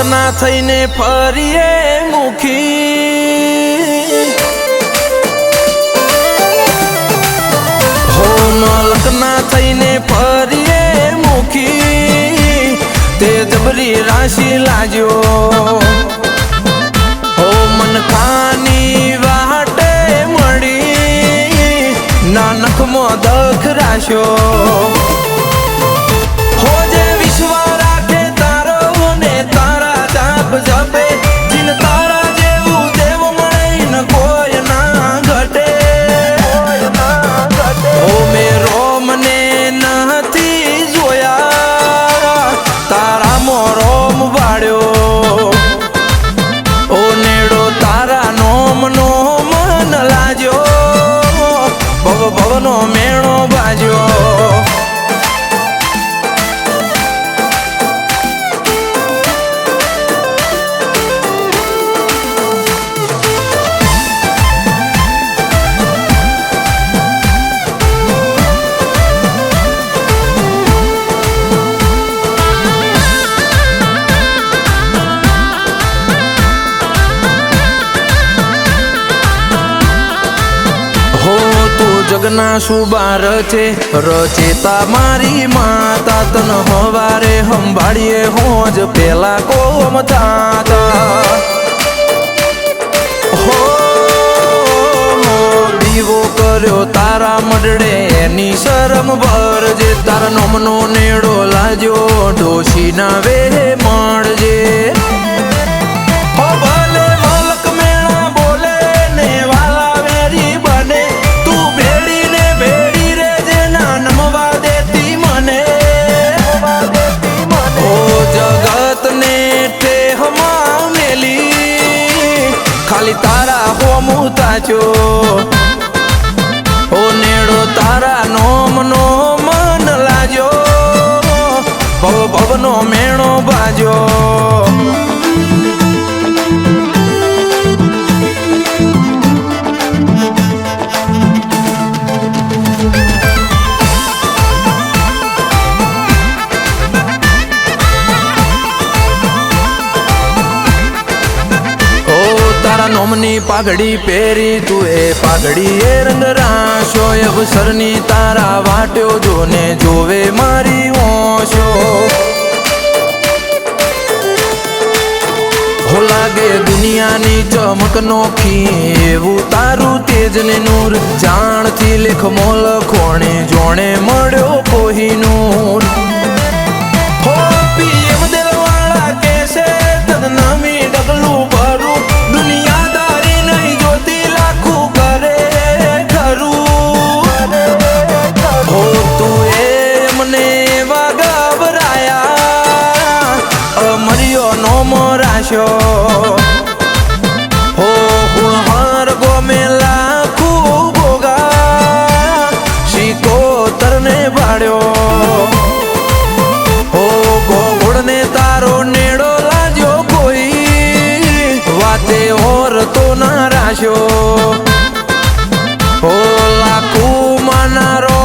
મલકના થઈને ફરીએ મુખી, હો મલકના થઈને ફરીએ મુખી, તે જબરી રાશિ લાગ્યો, હો મન ખાની વાટે મળી, નાનકમાં દખ રાખ્યો, હો જે વિશ્વ રાખે તારો ને તારા જાપ જપે, જીન તારા જેવું દેવ મળે ન કોઈ ના ઘટે, હો મેં રોમને નથી જોયા, તારામાં રોમ વાળ્યો, ઓ નેડો તારા નોમનો મન લાજ્યો, ભવ ભવનો મેણો બાજ્યો, જગના શુભા રચેતા મારી માતા, તન હવારે સંભાળીએ હોજ પેલા કોમ થાતા, હો દીવો કર્યો તારા મડડે એની શરમ ભરજે, તારા નોમનો નેડો લાજ્યો ડોશી ના વે મળજે, હો ભલે મલક મેળા બોલે ને વાલા વેરી બને, ખાલી તારા હોમું તાચો, ઓ નેડો તારા નોમનો મન લાગ્યો, ભવ ભવનો મેણો બાજો, નોમની પાઘડી પહેરી તું એ પાઘડી એ રંગ રાશો, અવસરની તારા વાટ્યો જોને જોવે મારી ઓશો, હો લાગે દુનિયાની ચમક નોખી એવું તારું તેજ ને નૂર, જાણથી લેખ મોલ ખોણે જોણે મળ્યો કોહિનૂર, હો પીએમ દિલવાળા કેસે તદ નામી ડગલું ભરું, દુનિયાદારી નહીં જોતી લાખું કરે ખરું, હો તું એમને એવા ગભરાયા, અમર્યો નો મોરાશો, હો હું હર ગોમે લાખું ભોગા, શીકો તરને ભાડ્યો, હો ગોગોળને તારો નેડો લાગ્યો કોઈ, વાતે ઓર તો ના રાશો, હો લાખું માનારો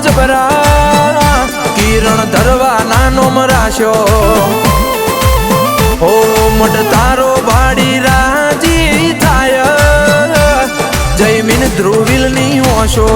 જબરા, કિરણ ધરવા નાનો મરાશો, હો મઢ તારો ભાડી રાજી થાય, જયમીન ધ્રુવિલ ની ઓશો.